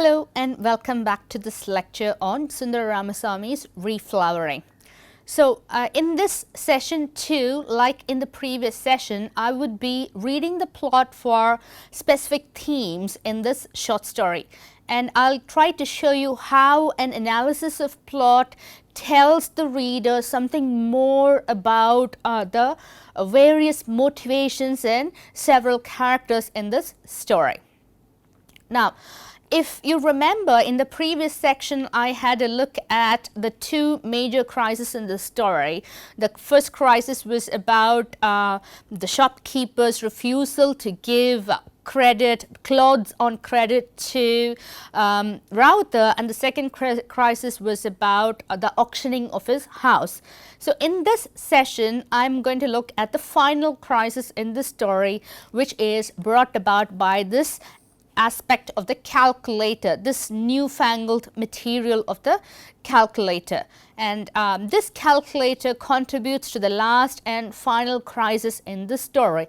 Hello and welcome back to this lecture on Sundara Ramaswamy's Reflowering. So, in this session too, like in the previous session, I would be reading the plot for specific themes in this short story, and I'll try to show you how an analysis of plot tells the reader something more about the various motivations and several characters in this story. Now, if you remember, in the previous section I had a look at the two major crises in the story. The first crisis was about the shopkeeper's refusal to give clothes on credit to Rowther, and the second crisis was about the auctioning of his house. So, in this session I am going to look at the final crisis in the story, which is brought about by this aspect of the calculator, this newfangled material of the calculator, and this calculator contributes to the last and final crisis in the story.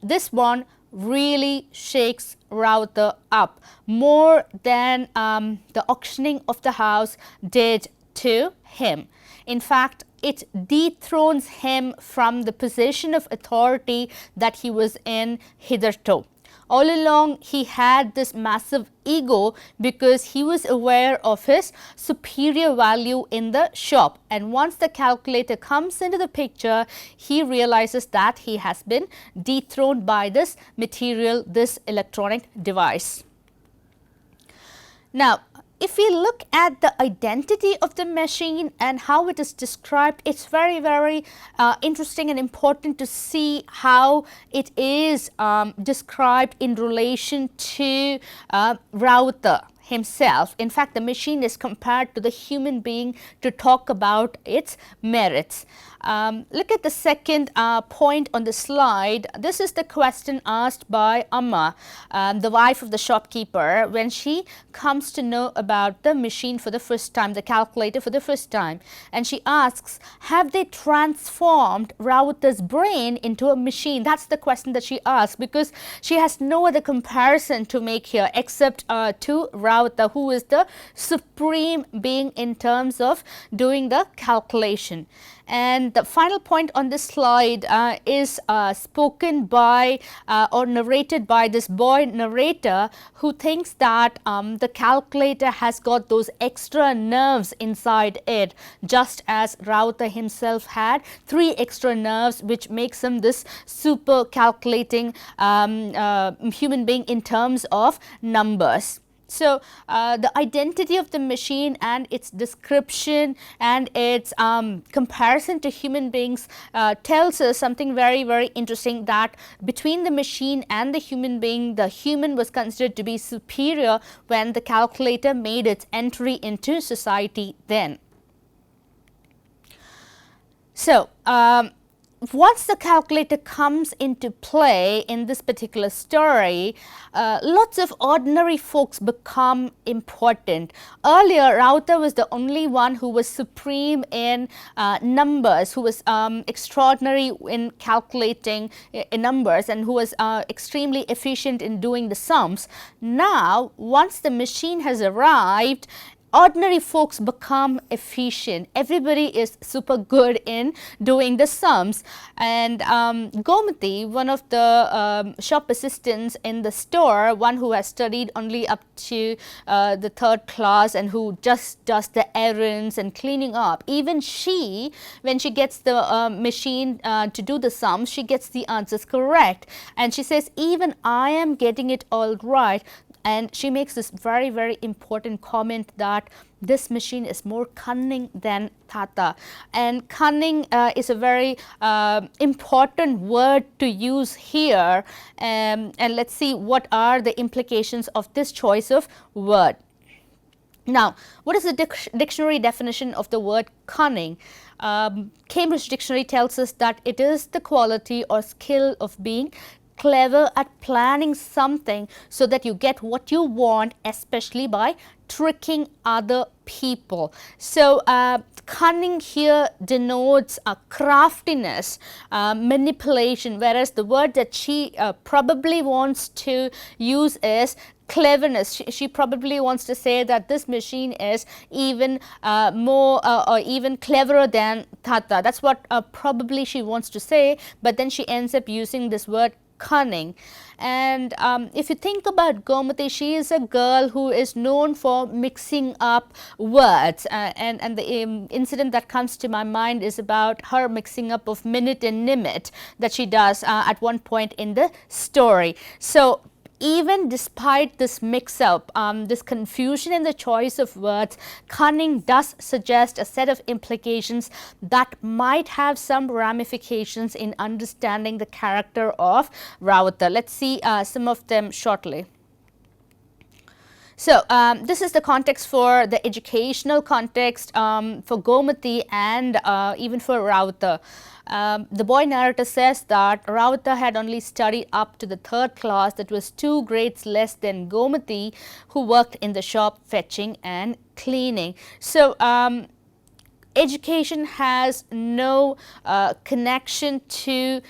This one really shakes Rowther up more than the auctioning of the house did to him. In fact, it dethrones him from the position of authority that he was in hitherto. All along he had this massive ego because he was aware of his superior value in the shop, and once the calculator comes into the picture, he realizes that he has been dethroned by this material, this electronic device. Now, if we look at the identity of the machine and how it is described, it's very interesting and important to see how it is described in relation to Rowther himself. In fact, the machine is compared to the human being to talk about its merits. Look at the second point on the slide. This is the question asked by Amma, the wife of the shopkeeper, when she comes to know about the machine for the first time, the calculator for the first time. And she asks, have they transformed Rowther's brain into a machine? That's the question that she asks, because she has no other comparison to make here except to Rowther, who is the supreme being in terms of doing the calculation. And the final point on this slide is spoken by or narrated by this boy narrator, who thinks that the calculator has got those extra nerves inside it, just as Rowther himself had 3 extra nerves, which makes him this super calculating human being in terms of numbers. So, the identity of the machine and its description and its comparison to human beings tells us something very interesting, that between the machine and the human being, the human was considered to be superior when the calculator made its entry into society then. So, once the calculator comes into play in this particular story, lots of ordinary folks become important. Earlier, Rowther was the only one who was supreme in numbers, who was extraordinary in calculating numbers, and who was extremely efficient in doing the sums. Now, once the machine has arrived, ordinary folks become efficient. Everybody is super good in doing the sums, and Gomathy, one of the shop assistants in the store, one who has studied only up to the 3rd class and who just does the errands and cleaning up, even she, when she gets the machine to do the sums, she gets the answers correct, and she says, even I am getting it all right. And she makes this very important comment that this machine is more cunning than Ratha. And cunning is a very important word to use here, and let's see what are the implications of this choice of word. Now, what is the dictionary definition of the word cunning? Cambridge Dictionary tells us that it is the quality or skill of being clever at planning something so that you get what you want, especially by tricking other people. So, cunning here denotes craftiness, manipulation, whereas the word that she probably wants to use is cleverness. She probably wants to say that this machine is even more or even cleverer than Ratha. That's what probably she wants to say, but then she ends up using this word cunning. And if you think about Gomathy, she is a girl who is known for mixing up words, and the incident that comes to my mind is about her mixing up of minute and nimit that she does at one point in the story. So even despite this mix-up, this confusion in the choice of words, cunning does suggest a set of implications that might have some ramifications in understanding the character of Rowther. Let's see some of them shortly. So, this is the context for the educational context for Gomathy and even for Rowther. The boy narrator says that Rowther had only studied up to the 3rd class, that was 2 grades less than Gomathy, who worked in the shop fetching and cleaning. So, education has no connection to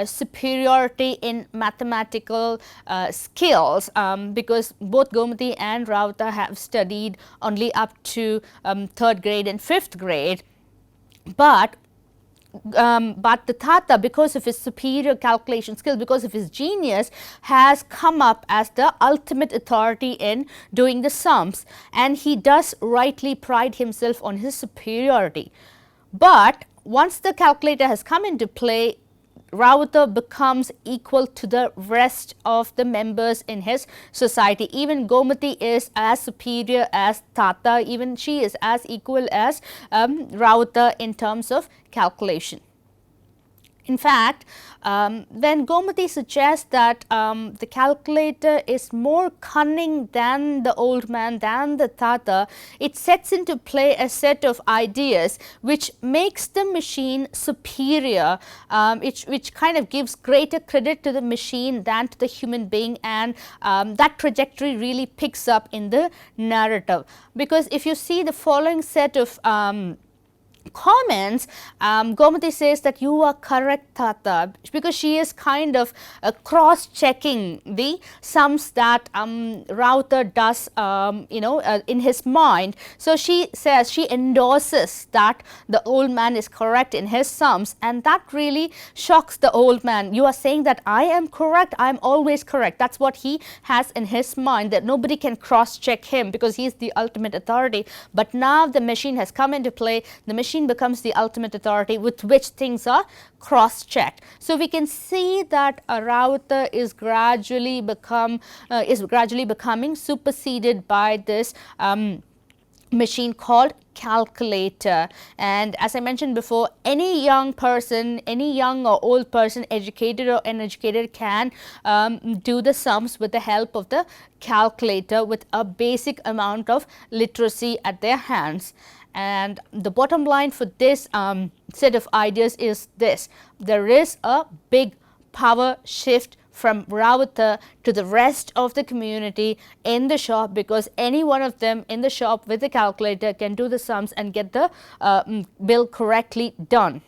superiority in mathematical skills, because both Gomathy and Rowther have studied only up to 3rd grade and 5th grade. But the Ratha, because of his superior calculation skill, because of his genius, has come up as the ultimate authority in doing the sums, and he does rightly pride himself on his superiority. But once the calculator has come into play, Rowther becomes equal to the rest of the members in his society. Even Gomathy is as superior as Ratha, even she is as equal as Rowther in terms of calculation. In fact, when Gomathy suggests that the calculator is more cunning than the old man, than the Ratha, it sets into play a set of ideas which makes the machine superior, which kind of gives greater credit to the machine than to the human being, and that trajectory really picks up in the narrative. Because if you see the following set of comments, Gomathy says that you are correct, Ratha, because she is kind of cross-checking the sums that Rowther does, in his mind. So she says, she endorses that the old man is correct in his sums, and that really shocks the old man. You are saying that I am correct, I am always correct. That's what he has in his mind, that nobody can cross-check him because he is the ultimate authority. But now the machine has come into play, the machine becomes the ultimate authority with which things are cross-checked. So we can see that Rowther is gradually becoming superseded by this machine called calculator. And as I mentioned before, any young person, any young or old person, educated or uneducated, can do the sums with the help of the calculator with a basic amount of literacy at their hands. And the bottom line for this set of ideas is this: there is a big power shift from Rowther to the rest of the community in the shop, because any one of them in the shop with the calculator can do the sums and get the bill correctly done.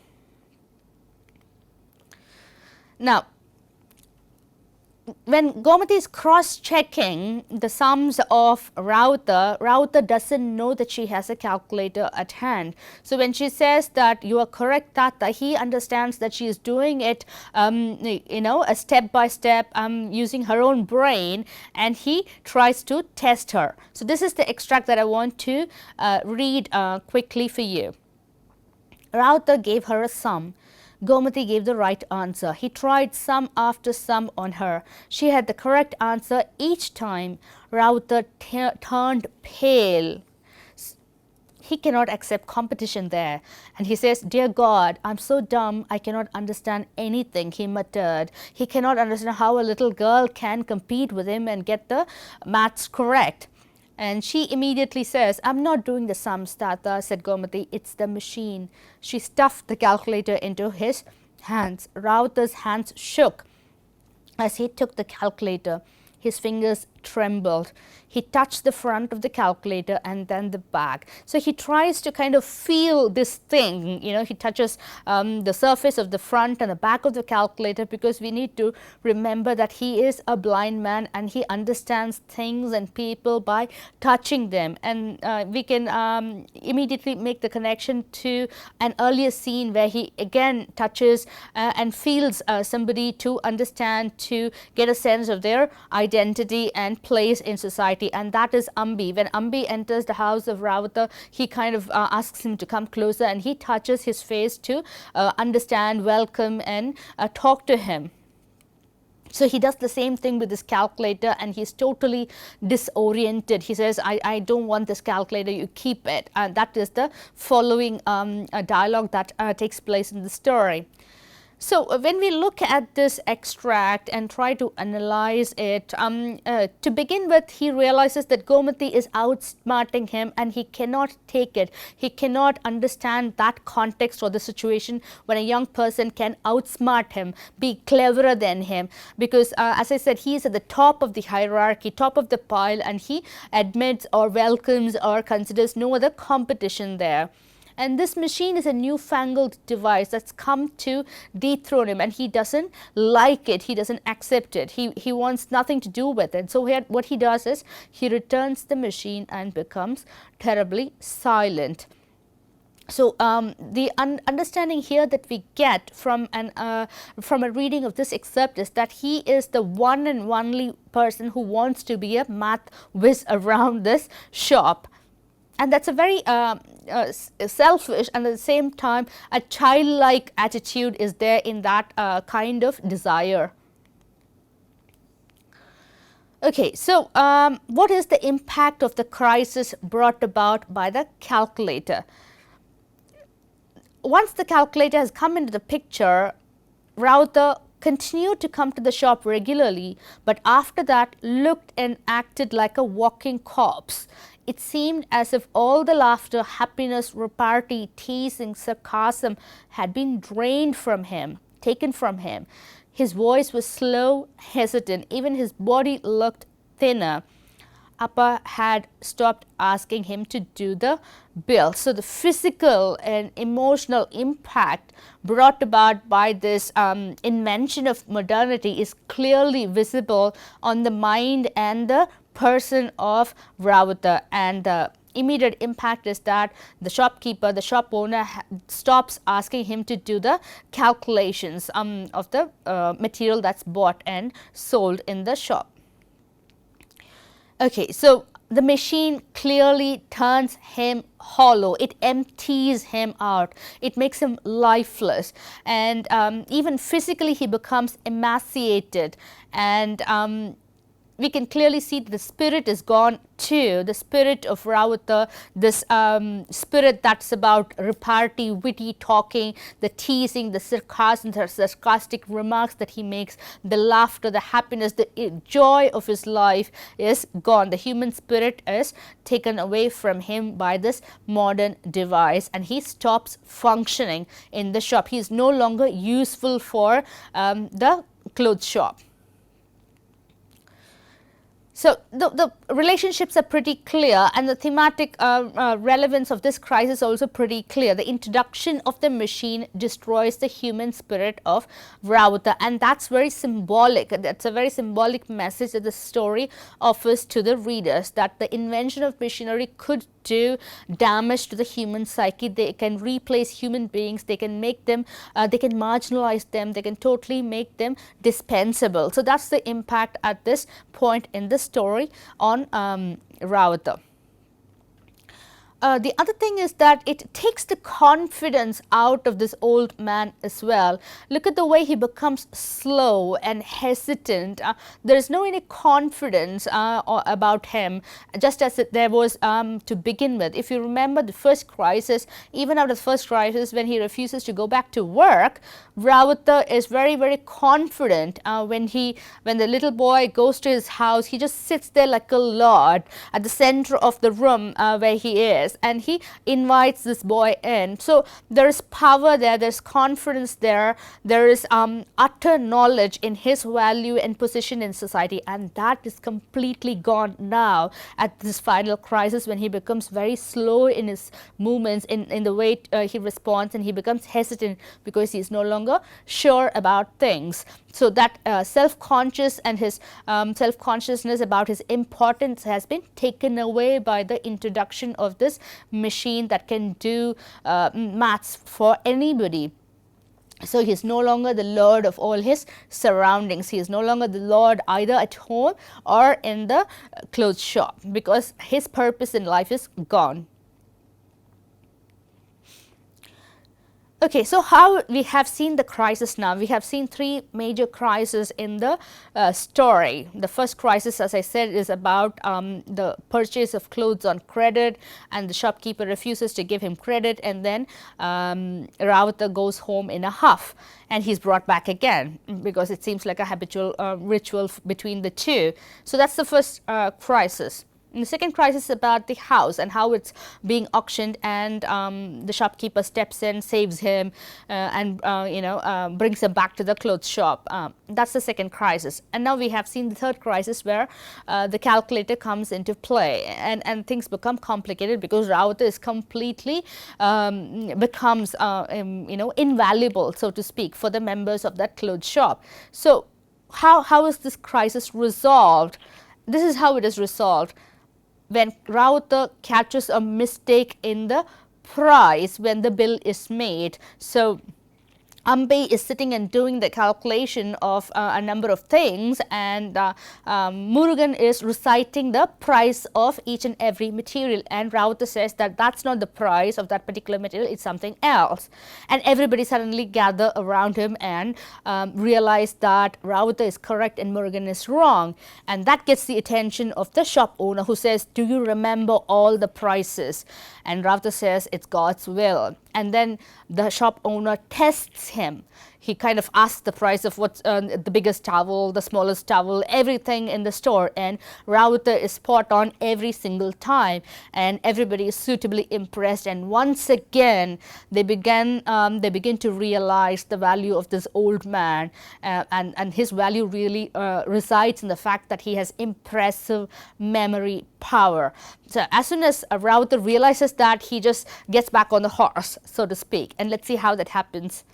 Now, when Gomathy is cross-checking the sums of Rowther, Rowther doesn't know that she has a calculator at hand. So when she says that you are correct, Ratha, he understands that she is doing it, a step by step, using her own brain, and he tries to test her. So this is the extract that I want to read quickly for you. Rowther gave her a sum. Gomathy gave the right answer. He tried sum after sum on her. She had the correct answer each time. Rowther turned pale. He cannot accept competition there. And he says, "Dear God, I'm so dumb, I cannot understand anything," he muttered. He cannot understand how a little girl can compete with him and get the maths correct. And she immediately says, "I'm not doing the sums, Ratha," said Gomathy. "It's the machine." She stuffed the calculator into his hands. Rowther's hands shook as he took the calculator. His fingers trembled. He touched the front of the calculator and then the back. So he tries to kind of feel this thing, you know, he touches the surface of the front and the back of the calculator, because we need to remember that he is a blind man and he understands things and people by touching them. And we can immediately make the connection to an earlier scene where he again touches and feels somebody to understand, to get a sense of their identity and place in society, and that is Ambi. When Ambi enters the house of Rowther, he kind of asks him to come closer, and he touches his face to understand, welcome and talk to him. So he does the same thing with this calculator, and he's totally disoriented. He says, I don't want this calculator, you keep it. And that is the following dialogue that takes place in the story. So when we look at this extract and try to analyze it, to begin with, he realizes that Gomathy is outsmarting him and he cannot take it. He cannot understand that context or the situation when a young person can outsmart him, be cleverer than him, because as I said, he is at the top of the hierarchy, top of the pile, and he admits or welcomes or considers no other competition there. And this machine is a newfangled device that's come to dethrone him, and he doesn't like it, he doesn't accept it, he wants nothing to do with it. So what he does is he returns the machine and becomes terribly silent. So the understanding here that we get from a reading of this excerpt is that he is the one and only person who wants to be a math whiz around this shop. And that's a very selfish and at the same time a childlike attitude is there in that kind of desire. Okay, so what is the impact of the crisis brought about by the calculator? Once the calculator has come into the picture, Rowther continued to come to the shop regularly, but after that looked and acted like a walking corpse. It seemed as if all the laughter, happiness, repartee, teasing, sarcasm had been drained from him, taken from him. His voice was slow, hesitant, even his body looked thinner. Appa had stopped asking him to do the bill. So the physical and emotional impact brought about by this invention of modernity is clearly visible on the mind and the person of Rowther, and the immediate impact is that the shopkeeper, the shop owner stops asking him to do the calculations of the material that's bought and sold in the shop. Okay, so the machine clearly turns him hollow, it empties him out, it makes him lifeless, and even physically he becomes emaciated, and we can clearly see that the spirit is gone too, the spirit of Rowther, this spirit that's about repartee, witty talking, the teasing, the sarcasm, the sarcastic remarks that he makes, the laughter, the happiness, the joy of his life is gone. The human spirit is taken away from him by this modern device, and he stops functioning in the shop. He is no longer useful for the clothes shop. So the relationships are pretty clear, and the thematic relevance of this crisis is also pretty clear. The introduction of the machine destroys the human spirit of Rowther, and that's very symbolic. That's a very symbolic message that the story offers to the readers, that the invention of machinery could do damage to the human psyche. They can replace human beings, they can make them, they can marginalize them, they can totally make them dispensable. So that's the impact at this point in the story on Rowther. The other thing is that it takes the confidence out of this old man as well. Look at the way he becomes slow and hesitant. There is no any confidence about him, just as there was to begin with. If you remember the first crisis, even after the first crisis, when he refuses to go back to work, Rowther is very, very confident. When the little boy goes to his house, he just sits there like a lord at the center of the room where he is. says, and he invites this boy in. So there is power there, there's confidence there, there is utter knowledge in his value and position in society, and that is completely gone now at this final crisis, when he becomes very slow in his movements, in the way he responds, and he becomes hesitant because he is no longer sure about things. So that self-conscious and his self-consciousness about his importance has been taken away by the introduction of this machine that can do maths for anybody. So he is no longer the lord of all his surroundings. He is no longer the lord either at home or in the clothes shop, because his purpose in life is gone. Okay, so how we have seen the crisis now? We have seen three major crises in the story. The first crisis, as I said, is about the purchase of clothes on credit, and the shopkeeper refuses to give him credit, and then Rowther goes home in a huff, and he's brought back again because it seems like a habitual ritual between the two. So that's the first crisis. And the second crisis is about the house and how it's being auctioned, and the shopkeeper steps in, saves him, and brings him back to the clothes shop. That's the second crisis. And now we have seen the third crisis, where the calculator comes into play, and things become complicated because Rowther is completely becomes invaluable, so to speak, for the members of that clothes shop. So how is this crisis resolved? This is how it is resolved. When Rowther catches a mistake in the price when the bill is made. So Ambe is sitting and doing the calculation of a number of things, and Murugan is reciting the price of each and every material, and Rowther says that that's not the price of that particular material, it's something else. And everybody suddenly gather around him and realize that Rowther is correct and Murugan is wrong, and that gets the attention of the shop owner, who says, do you remember all the prices? And Rowther says, it's God's will. And then the shop owner tests him. He kind of asks the price of what's the biggest towel, the smallest towel, everything in the store, and Rowther is spot on every single time, and everybody is suitably impressed. And once again they begin to realize the value of this old man, and his value really resides in the fact that he has impressive memory power. So as soon as Rowther realizes that, he just gets back on the horse, so to speak, and let's see how that happens.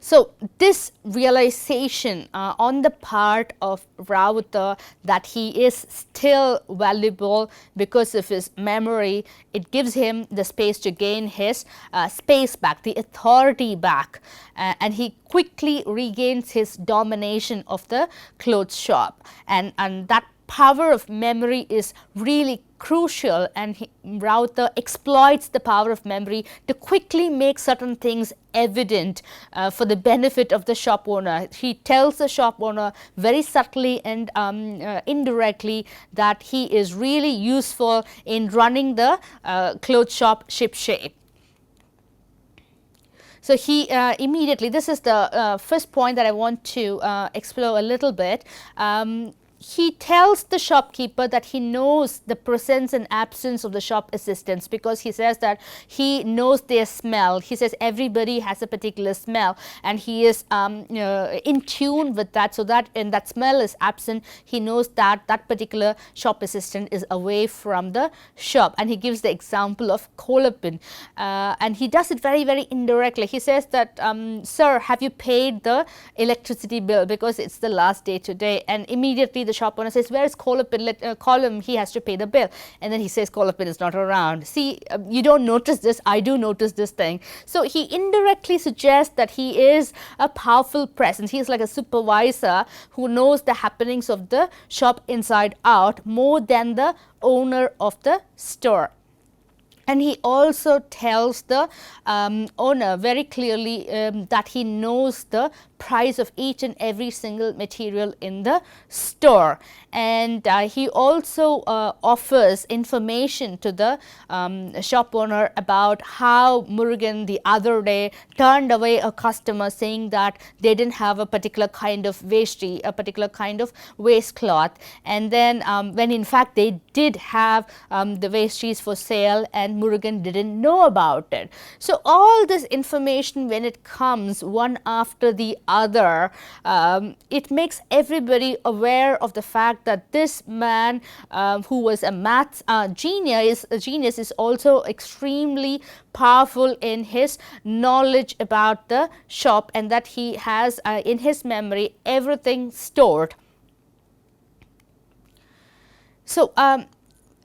So this realization on the part of Rowther that he is still valuable because of his memory, it gives him the space to gain his space back, the authority back, and he quickly regains his domination of the clothes shop, and that power of memory is really crucial, and Rowther exploits the power of memory to quickly make certain things evident for the benefit of the shop owner. He tells the shop owner very subtly and indirectly that he is really useful in running the clothes shop shipshape. So he immediately, this is the first point that I want to explore a little bit. He tells the shopkeeper that he knows the presence and absence of the shop assistants, because he says that he knows their smell. He says everybody has a particular smell, and he is in tune with that, so that when that smell is absent, he knows that that particular shop assistant is away from the shop. And he gives the example of Kolapin, and he does it very, very indirectly. He says that, sir, have you paid the electricity bill, because it's the last day today? And immediately the shop owner says, where is Kolapin? Call him, he has to pay the bill. And then he says, Kolapin is not around. See, you don't notice this, I do notice this thing. So he indirectly suggests that he is a powerful presence. He is like a supervisor who knows the happenings of the shop inside out more than the owner of the store. And he also tells the owner very clearly that he knows the price of each and every single material in the store. And he also offers information to the shop owner about how Murugan the other day turned away a customer saying that they didn't have a particular kind of veshti, a particular kind of waistcloth, and then when in fact they did have the veshtis for sale and Murugan didn't know about it. So all this information, when it comes one after the other, it makes everybody aware of the fact that this man who was a maths genius is also extremely powerful in his knowledge about the shop, and that he has in his memory everything stored. So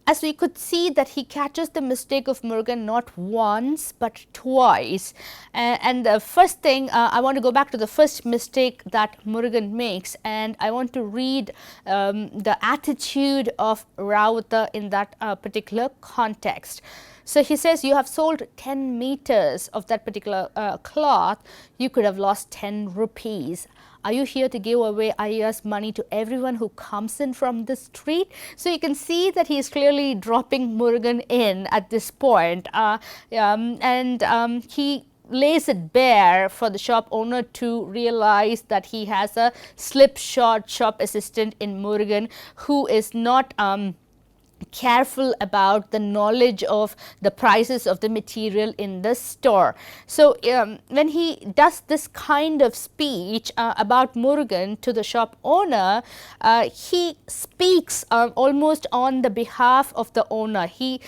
as we could see that he catches the mistake of Murugan not once but twice, and the first thing I want to go back to the first mistake that Murugan makes, and I want to read the attitude of Rowther in that particular context. So he says, you have sold 10 meters of that particular cloth, you could have lost 10 rupees. Are you here to give away Ayya's money to everyone who comes in from the street? So you can see that he is clearly dropping Murugan in at this point, and he lays it bare for the shop owner to realize that he has a slipshod shop assistant in Murugan who is not careful about the knowledge of the prices of the material in the store. So when he does this kind of speech about Murugan to the shop owner, he speaks almost on the behalf of the owner. He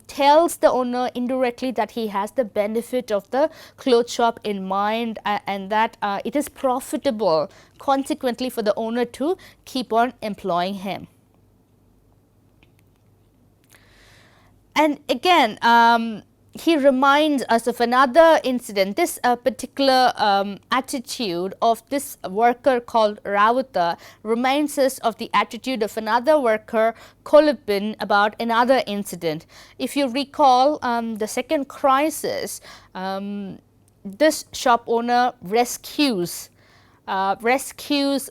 tells the owner indirectly that he has the benefit of the clothes shop in mind, and that it is profitable consequently for the owner to keep on employing him. And again, he reminds us of another incident. This particular attitude of this worker called Rowther reminds us of the attitude of another worker, Kolipin, about another incident. If you recall the second crisis, this shop owner rescues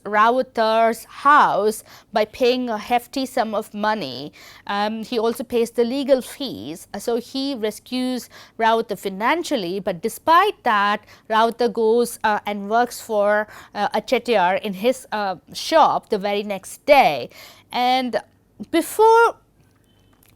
Rowther's house by paying a hefty sum of money. He also pays the legal fees, so he rescues Rowther financially, but despite that, Rowther goes and works for a chettiar in his shop the very next day. And before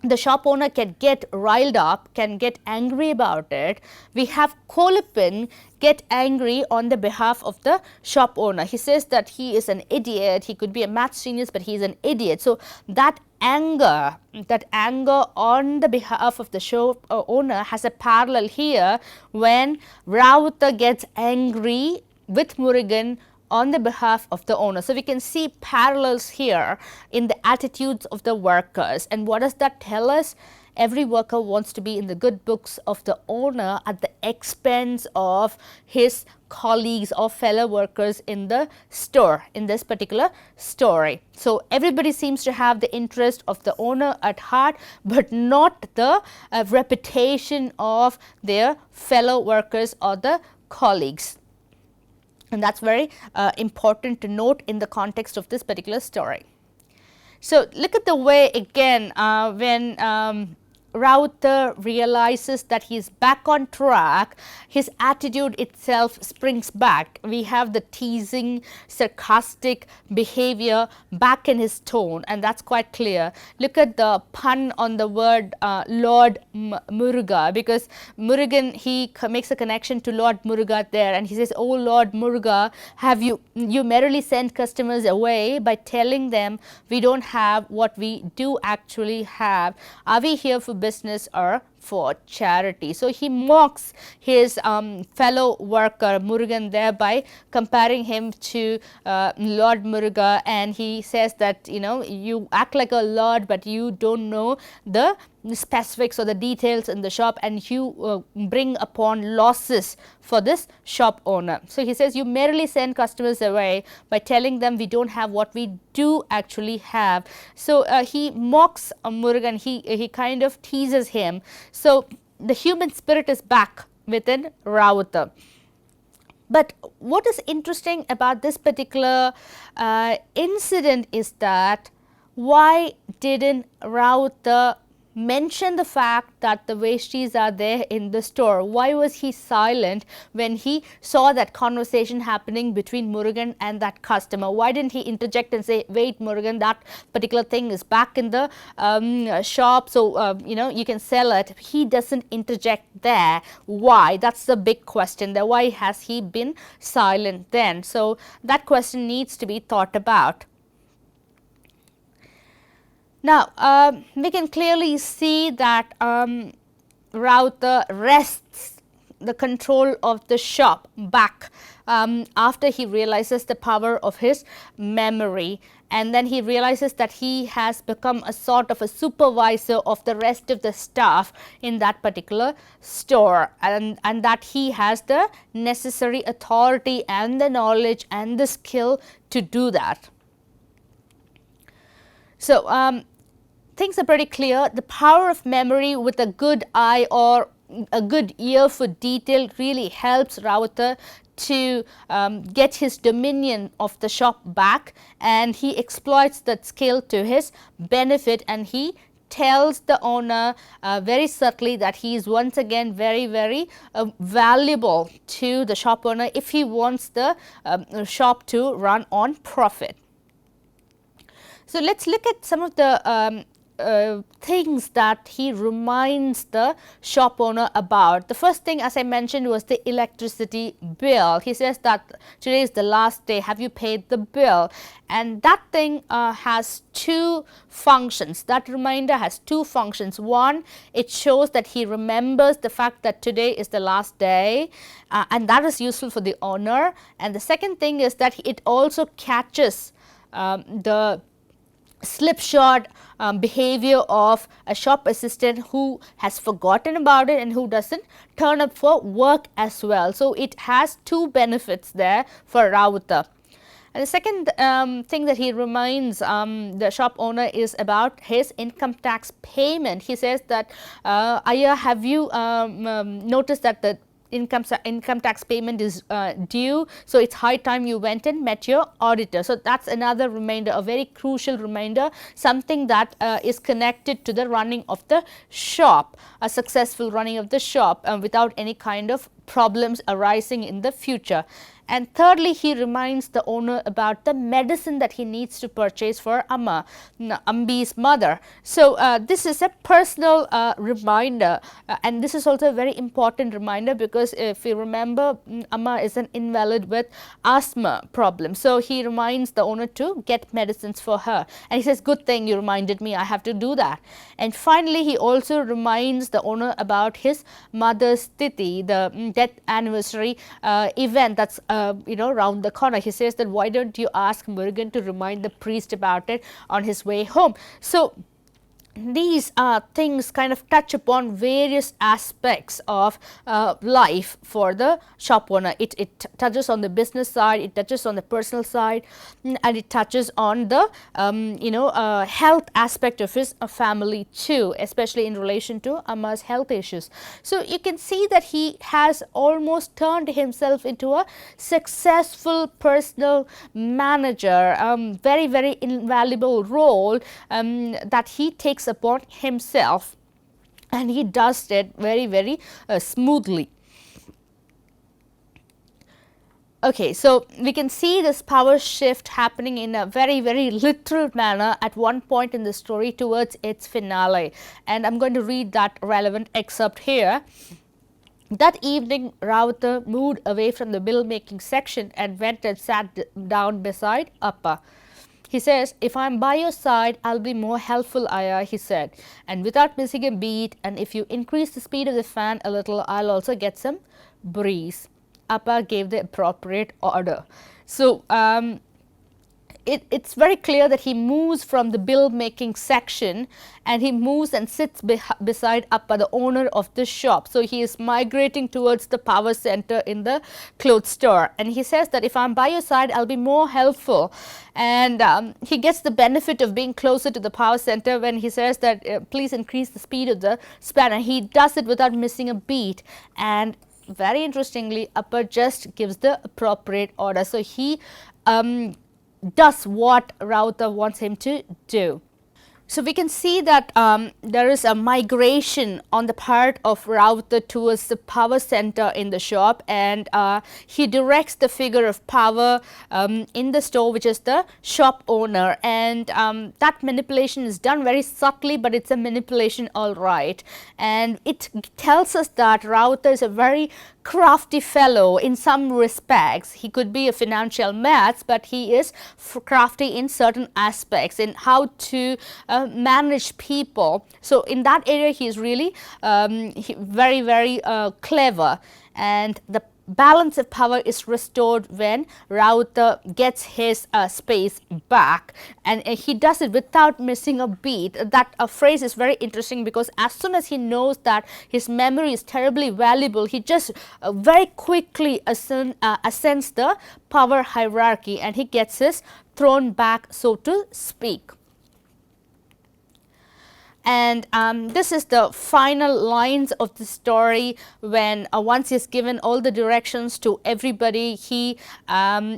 the shop owner can get riled up, can get angry about it, we have Kolipin get angry on the behalf of the shop owner. He says that he is an idiot, he could be a maths genius, but he is an idiot. So that anger on the behalf of the shop owner has a parallel here when Rowther gets angry with Murugan on the behalf of the owner. So we can see parallels here in the attitudes of the workers. And what does that tell us? Every worker wants to be in the good books of the owner at the expense of his colleagues or fellow workers in the store, in this particular story. So everybody seems to have the interest of the owner at heart, but not the reputation of their fellow workers or the colleagues. And that's very important to note in the context of this particular story. So look at the way again when Rowther realizes that he is back on track, his attitude itself springs back. We have the teasing, sarcastic behavior back in his tone, and that's quite clear. Look at the pun on the word Lord Muruga, because Murugan, he makes a connection to Lord Muruga there, and he says, "Oh Lord Muruga, have you merrily sent customers away by telling them we don't have what we do actually have? Are we here for business or for charity?" So he mocks his fellow worker Murugan there by comparing him to Lord Muruga, and he says that, you know, you act like a lord but you don't know the specifics or the details in the shop, and you bring upon losses for this shop owner. So he says you merely send customers away by telling them we don't have what we do actually have. So he mocks Murugan, he kind of teases him. So the human spirit is back within Rowther. But what is interesting about this particular incident is that why didn't Rowther mention the fact that the Veshtis are there in the store? Why was he silent when he saw that conversation happening between Murugan and that customer? Why didn't he interject and say, wait Murugan, that particular thing is back in the shop, so you know, you can sell it. He doesn't interject there. Why? That's the big question there. Why has he been silent then? So that question needs to be thought about. Now, we can clearly see that Rowther wrests the control of the shop back after he realizes the power of his memory, and then he realizes that he has become a sort of a supervisor of the rest of the staff in that particular store, and that he has the necessary authority and the knowledge and the skill to do that. So things are pretty clear. The power of memory with a good eye or a good ear for detail really helps Rowther to get his dominion of the shop back, and he exploits that skill to his benefit, and he tells the owner very subtly that he is once again very valuable to the shop owner if he wants the shop to run on profit. So let's look at some of the things that he reminds the shop owner about. The first thing, as I mentioned, was the electricity bill. He says that today is the last day, have you paid the bill? And that thing has two functions. That reminder has two functions. One, it shows that he remembers the fact that today is the last day, and that is useful for the owner. And the second thing is that it also catches the slipshod behavior of a shop assistant who has forgotten about it and who doesn't turn up for work as well. So it has two benefits there for Rowther. And the second thing that he reminds the shop owner is about his income tax payment. He says that, Aya, have you noticed that the income tax payment is due, so it's high time you went and met your auditor. So that's another reminder, a very crucial reminder, something that is connected to the running of the shop, a successful running of the shop without any kind of problems arising in the future. And thirdly, he reminds the owner about the medicine that he needs to purchase for Ambi's mother. So this is a personal reminder, and this is also a very important reminder because if you remember, Amma is an invalid with asthma problem. So he reminds the owner to get medicines for her, and he says, good thing you reminded me, I have to do that. And finally, he also reminds the owner about his mother's tithi, the death anniversary event that's round the corner. He says that, why don't you ask Murugan to remind the priest about it on his way home? So these things kind of touch upon various aspects of life for the shop owner. It touches on the business side, it touches on the personal side, and it touches on the health aspect of his family too, especially in relation to Amma's health issues. So you can see that he has almost turned himself into a successful personal manager, very invaluable role that he takes upon himself, and he does it very smoothly. Okay, so we can see this power shift happening in a very literal manner at one point in the story towards its finale, and I'm going to read that relevant excerpt here. That evening, Rowther moved away from the bill making section and went and sat down beside Appa. He says, if I am by your side, I will be more helpful, Aya, he said, and without missing a beat, and if you increase the speed of the fan a little, I will also get some breeze. Appa gave the appropriate order. So it's very clear that he moves from the bill making section, and he moves and sits beside Appa, the owner of the shop. So he is migrating towards the power center in the clothes store, and he says that if I'm by your side, I'll be more helpful. And he gets the benefit of being closer to the power center when he says that please increase the speed of the spanner. He does it without missing a beat, and very interestingly, Appa just gives the appropriate order. So he does what Rowther wants him to do. So we can see that there is a migration on the part of Rowther towards the power center in the shop, and he directs the figure of power in the store, which is the shop owner, and that manipulation is done very subtly, but it's a manipulation all right, and it tells us that Rowther is a very crafty fellow in some respects. He could be a financial maths, but he is crafty in certain aspects in how to manage people. So in that area he is really very clever, and the balance of power is restored when Rowther gets his space back, and he does it without missing a beat. That phrase is very interesting, because as soon as he knows that his memory is terribly valuable, he just very quickly ascends the power hierarchy, and he gets his throne back, so to speak. And this is the final lines of the story when once he's given all the directions to everybody, he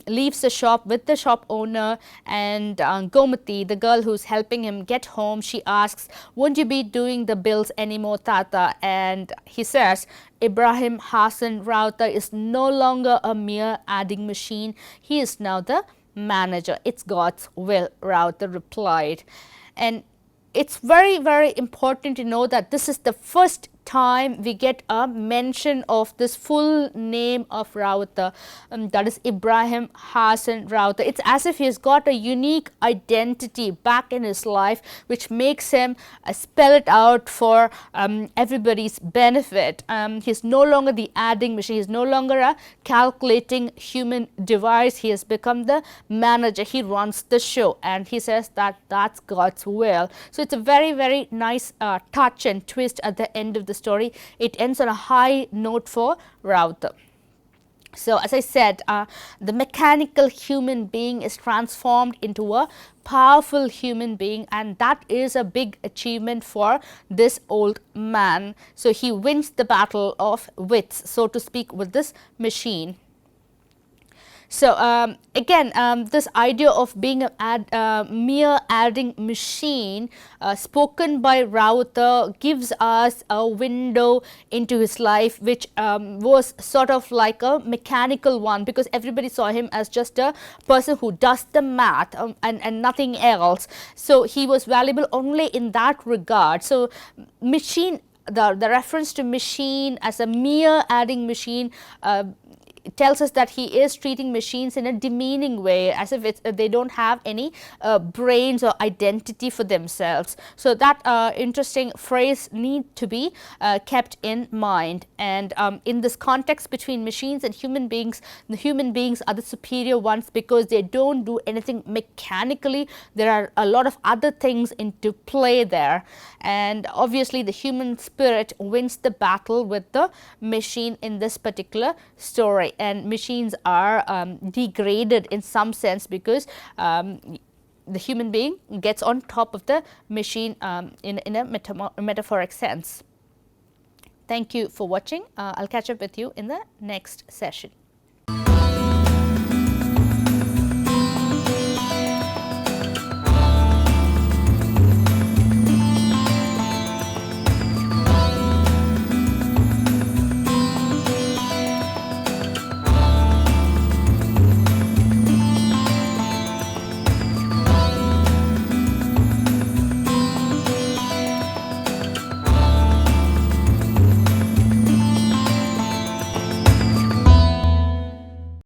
leaves the shop with the shop owner, and Gomathy, the girl who's helping him get home, she asks, won't you be doing the bills anymore, Tata? And he says, Ibrahim Hassan Rowther is no longer a mere adding machine, he is now the manager. It's God's will, Rowther replied. And it's very important to know that this is the first time we get a mention of this full name of Rowther, that is Ibrahim Hassan Rowther. It's as if he has got a unique identity back in his life, which makes him spell it out for everybody's benefit. He's no longer the adding machine, he's no longer a calculating human device, he has become the manager, he runs the show, and he says that that's God's will. So it's a very nice touch and twist at the end of the story. It ends on a high note for Rowther. So as I said, the mechanical human being is transformed into a powerful human being, and that is a big achievement for this old man. So he wins the battle of wits, so to speak, with this machine. So again, this idea of being a mere adding machine spoken by Rowther gives us a window into his life, which was sort of like a mechanical one, because everybody saw him as just a person who does the math and nothing else. So he was valuable only in that regard. So machine, the reference to machine as a mere adding machine tells us that he is treating machines in a demeaning way, as if they don't have any brains or identity for themselves. So that interesting phrase needs to be kept in mind. And in this context between machines and human beings, the human beings are the superior ones because they don't do anything mechanically. There are a lot of other things into play there, and obviously the human spirit wins the battle with the machine in this particular story. And machines are degraded in some sense because the human being gets on top of the machine in a metaphoric sense. Thank you for watching. I'll catch up with you in the next session.